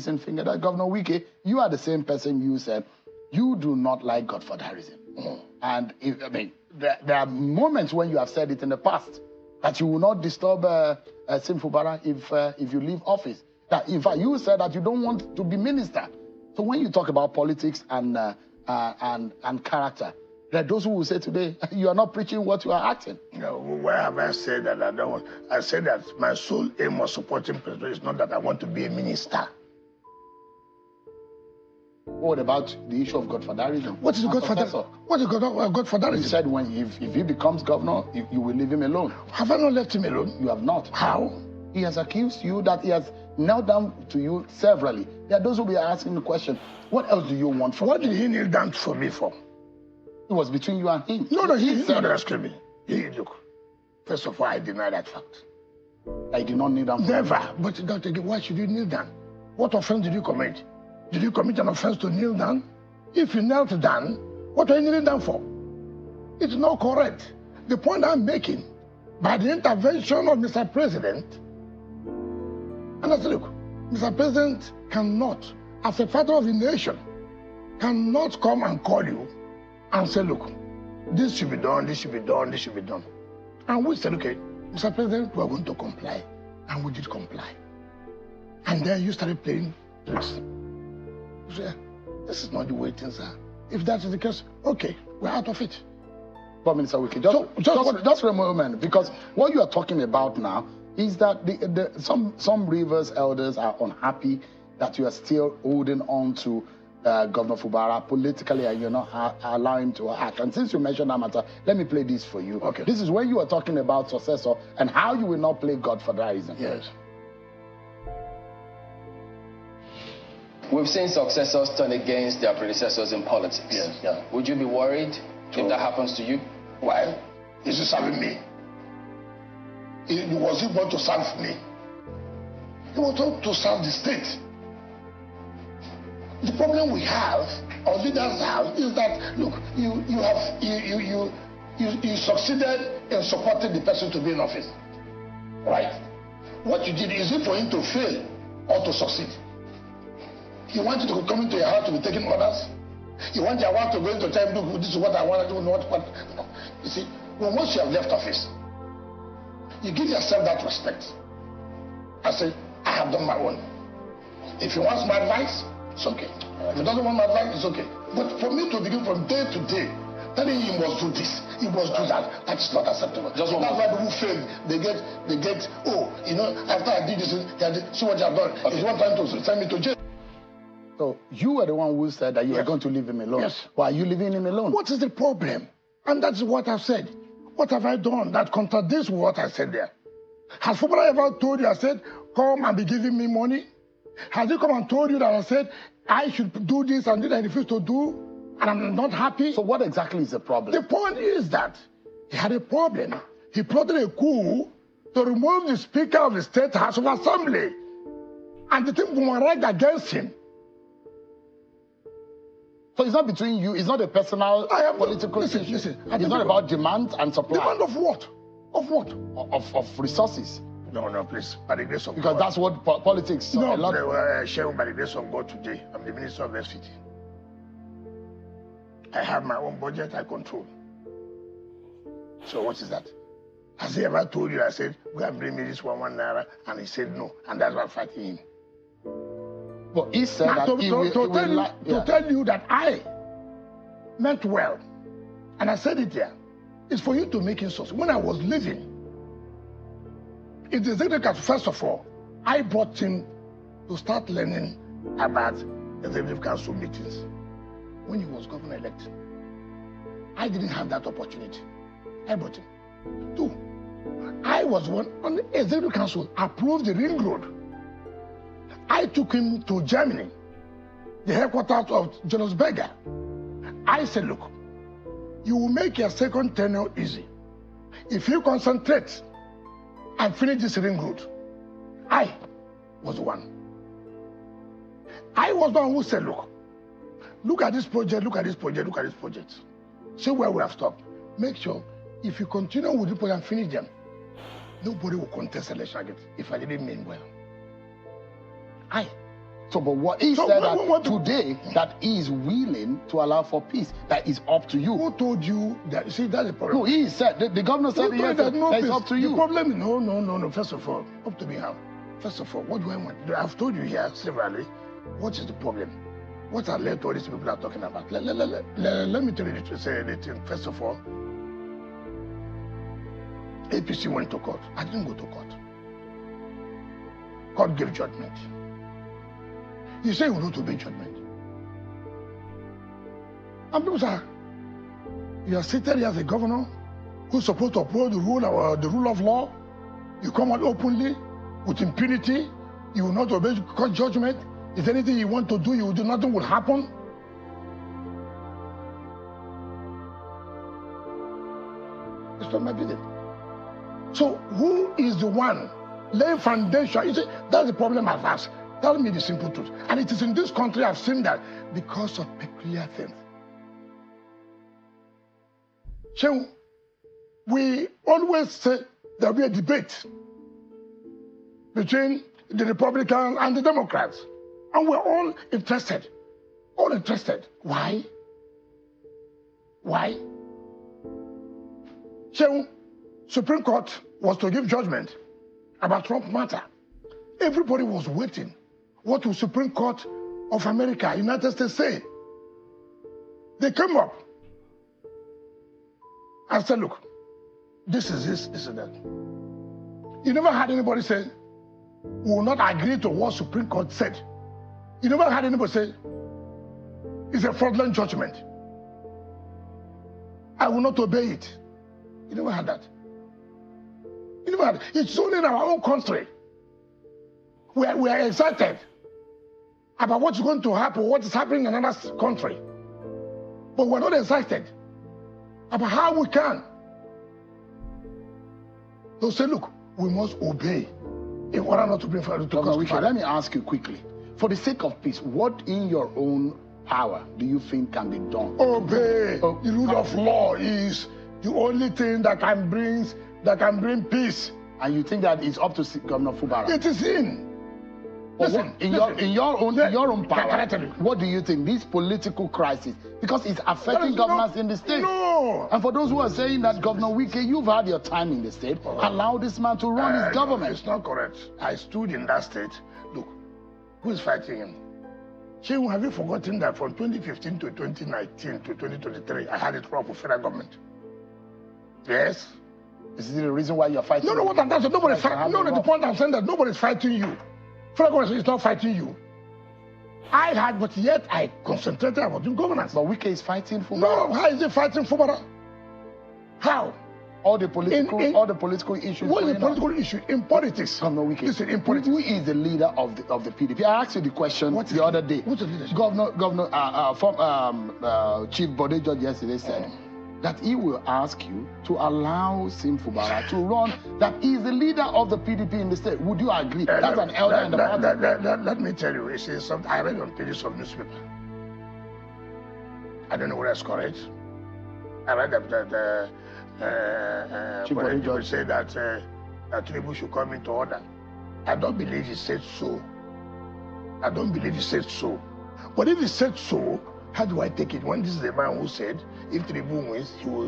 accusing finger that Governor Wike, you are the same person you said you do not like godfatherism. And there are moments when you have said it in the past that you will not disturb Sim Fubara if you leave office. That in fact you said that you don't want to be minister. So when you talk about politics and character, there are those who will say today you are not preaching what you are acting. No, why have I said that I don't want? I said that my sole aim of supporting President is not that I want to be a minister. What about the issue of godfatherism? What is godfatherism? What is godfatherism? You said if he becomes governor, you will leave him alone. Have I not left him alone? You have not. How? He has accused you that he has knelt down to you severally. There are those who will be asking the question, what else do you want from What did he kneel down for me for? It was between you and him. No, he did not ask me. Look, first of all, I deny that fact. I did not kneel down for Never. him. But Dr. Why should you kneel down? What offense did you commit? Did you commit an offense to kneel down? If you knelt down, what are you kneeling down for? It's not correct. The point I'm making, by the intervention of Mr. President, and I said, look, Mr. President cannot, as a father of the nation, cannot come and call you and say, look, this should be done, this should be done, this should be done. And we said, okay, Mr. President, we are going to comply. And we did comply. And then you started playing tricks. You say, this is not the way things are. If that is the case, okay, we're out of it. But Minister Wike, just for a moment, because what you are talking about now is that some Rivers elders are unhappy that you are still holding on to Governor Fubara politically and you're not allowing him to act. And since you mentioned that matter, let me play this for you. Okay. This is when you are talking about successor and how you will not play godfatherism. Yes. We've seen successors turn against their predecessors in politics. Yes, yeah. Would you be worried if that happens to you? Why? Is he serving me? Was he born to serve me? He wanted to serve the state. The problem we have, or leaders have, is that look, you succeeded in supporting the person to be in office, right? What you did, is it for him to fail or to succeed? You want you to come into your house to be taking orders? You want your wife to go into time, look, this is what I want to do, what. No. You see, once you have left office, you give yourself that respect. I say, I have done my own. If he wants my advice, it's okay. If he doesn't want my advice, it's okay. But for me to begin from day to day, telling him he must do this, he must do that, that is not acceptable. That's why people fail. They get, oh, you know, after I did this, see what you have done. Okay. It's one time to send me to jail. So you were the one who said that you were going to leave him alone. Yes. Why are you leaving him alone? What is the problem? And that's what I've said. What have I done that contradicts what I said there? Has Fubara ever told you, I said, come and be giving me money? Has he come and told you that I said, I should do this and that I refuse to do, and I'm not happy? So what exactly is the problem? The point is that he had a problem. He plotted a coup to remove the Speaker of the State House of Assembly. And the thing boomeranged against him. So it's not between you, it's not a personal political issue. Listen, it's not about demand and supply. Demand of what? Of what? Of resources. No, please. By the grace of because God. that's what politics. No, by the grace of God today, I'm the Minister of FCT. I have my own budget I control. So what is that? Has he ever told you, I said, go and bring me this one naira, and he said no, and that's why I'm fighting him. But he said that to tell you that I meant well, and I said it there, is for you to make insults. When I was leaving, in the executive, first of all, I brought him to start learning about executive council meetings when he was governor-elect. I didn't have that opportunity. I brought him. 2, I was one on the executive council approved the ring road. I took him to Germany, the headquarters of Julius Berger. I said, look, you will make your second tenure easy if you concentrate and finish this ring road. I was the one. I was the one who said, look at this project, look at this project, look at this project. See where we have stopped. Make sure if you continue with the project and finish them, nobody will contest election again if I didn't mean well. So, but what he said that today, that he is willing to allow for peace, that is up to you. Who told you that? You see, that's the problem. No, he said, the governor said yes, that it's up to you. The problem is, no. First of all, up to me how? First of all, what do I want? I've told you here severally, what is the problem? What has led to all these people are talking about? Let me tell you to say anything. First of all, APC went to court. I didn't go to court. Court gave judgment. You say you will not obey judgment. And people say, you are seated here as a governor who's supposed to uphold the rule of law. You come out openly with impunity. You will not obey court judgment. If anything you want to do, you will do, nothing will happen. It's not my business. So who is the one laying foundation? You see, that's the problem I've asked. Tell me the simple truth. And it is in this country I've seen that because of peculiar things. So we always say there will be a debate between the Republicans and the Democrats. And we're all interested. All interested. Why? Why? So Supreme Court was to give judgment about Trump matter. Everybody was waiting. What will Supreme Court of America, United States say? They came up and said, look, this is this is that. You never had anybody say, we will not agree to what Supreme Court said. You never had anybody say, it's a fraudulent judgment. I will not obey it. You never had that. You never had it. It's only in our own country. We are excited about what's going to happen, what is happening in another country. But we're not excited about how we can. They'll say, look, we must obey in order not to bring fire to Wike, let me ask you quickly. For the sake of peace, what in your own power do you think can be done? Obey. The rule of law is the only thing that can bring peace. And you think that it's up to Governor Fubara? It is in. Listen, in your own power, what do you think? This political crisis, because it's affecting governors in the state. No. And for those who are saying that, Governor Wike, you've had your time in the state. Allow this man to run his government. It's not correct. I stood in that state. Look, who is fighting him? Shehu, have you forgotten that from 2015 to 2019 to 2023, I had it wrong with federal government? Yes. Is this the reason why you're fighting? No, what I'm saying, nobody's fighting. No, the point I'm saying that nobody's fighting you. Federal government is not fighting you. I had, but yet I concentrated about doing governance. But Wike is fighting Fubara. No, how is he fighting Fubara? How? All the political issues. What is the political issue in politics? Governor Wike. Listen, in politics. Who is the leader of the PDP? I asked you the question the other day. What's the leadership? Chief Bode George yesterday said that he will ask you to allow Sim Fubara to run, that he is the leader of the PDP in the state. Would you agree? That's an elder in the party. Let me tell you, it's something I read on pages of newspaper. I don't know whether it's correct. I read that Bode George said that Tinubu should come into order. I don't believe he said so. I don't believe he said so. But if he said so, how do I take it when this is the man who said if Tinubu wins, he will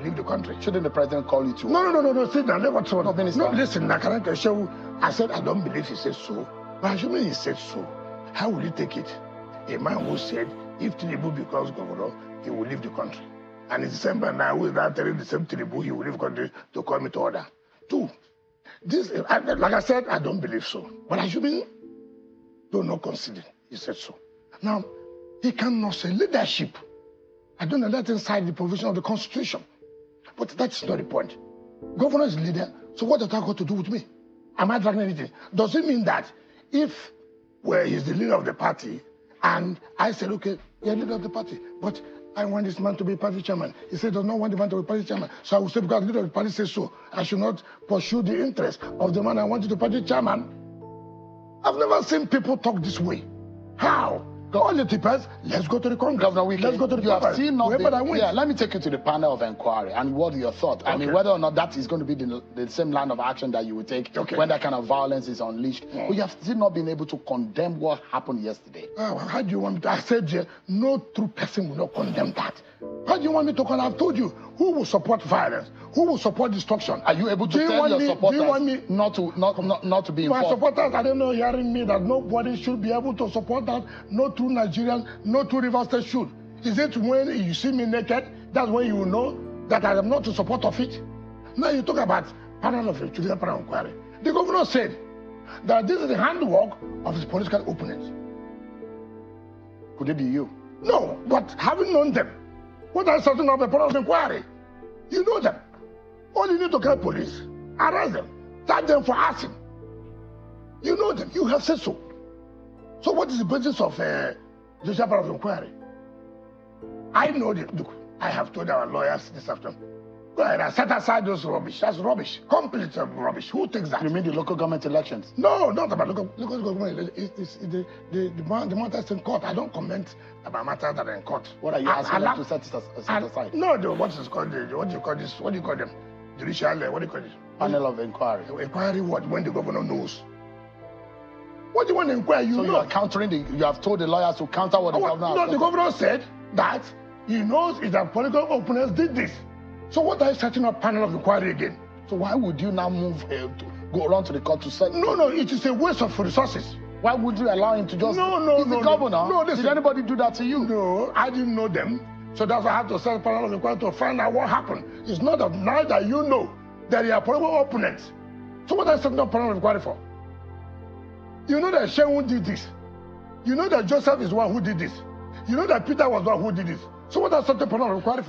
leave the country? Shouldn't the president call you to? No. Sit down. No, listen, I said I don't believe he said so. But assuming he said so, how will you take it? A man who said if Tinubu becomes governor, he will leave the country. And in December now, who is now telling the same Tinubu he will leave the country to come into order? Two, this, like I said, I don't believe so. But assuming, do not consider he said so. Now, he cannot say leadership. I don't know that inside the provision of the Constitution. But that's not the point. Governor is leader, so what does that got to do with me? Am I dragging anything? Does it mean that if he's the leader of the party, and I said, okay, you're leader of the party, but I want this man to be party chairman. He said, does not want the man to be party chairman. So I will say, because the leader of the party says so, I should not pursue the interest of the man I want to be party chairman. I've never seen people talk this way. How? Politics, let's go to the Congress. Governor Wike, let's go to the you have Congress. still not Whoever that been, wins. yeah, let me take you to the panel of inquiry and what are your thoughts? I mean, whether or not that is going to be the same line of action that you would take when that kind of violence is unleashed. But you have still not been able to condemn what happened yesterday. How do you want me to? I said, no true person will not condemn that. How do you want me to condemn? I've told you, who will support violence? Who will support destruction? Are you able to tell your supporters not to be involved? My supporters, I don't know, hearing me that nobody should be able to support that. No true Nigerian, no true River State should. Is it when you see me naked, that's when you will know that I am not in support of it? Now you talk about panel of inquiry. The governor said that this is the handwork of his political opponents. Could it be you? No, but having known them, what are setting up a panel of inquiry? You know them. All you need to call police, arrest them, charge them for arson. You know them. You have said so. So what is the basis of the panel of inquiry? I know them. Look, I have told our lawyers this afternoon. Go ahead and set aside those rubbish. That's rubbish. Complete rubbish. Who takes that? You mean the local government elections? No, not about local government. It's the matters in court. I don't comment about matters that are in court. What are you asking them to set aside? No, what is called what do you call this? What do you call them? Judicial, what do you call it? Panel of inquiry. Inquiry what? When the governor knows. What do you want to inquire? You you are countering you have told the lawyers to counter what the governor has said. No, the governor said that he knows if the political opponents did this. So what are you setting up panel of inquiry again? So why would you now move to go around to the court to set? No, it is a waste of resources. Why would you allow him to just? He's the governor. No, listen. Did anybody do that to you? No, I didn't know them. So that's why I have to set a panel of inquiry to find out what happened. It's not that now that you know that they are political opponents. So what are you setting up panel of inquiry for? You know that Shehu did this. You know that Joseph is the one who did this. You know that Peter was the one who did this. So what are you setting up panel of inquiry for?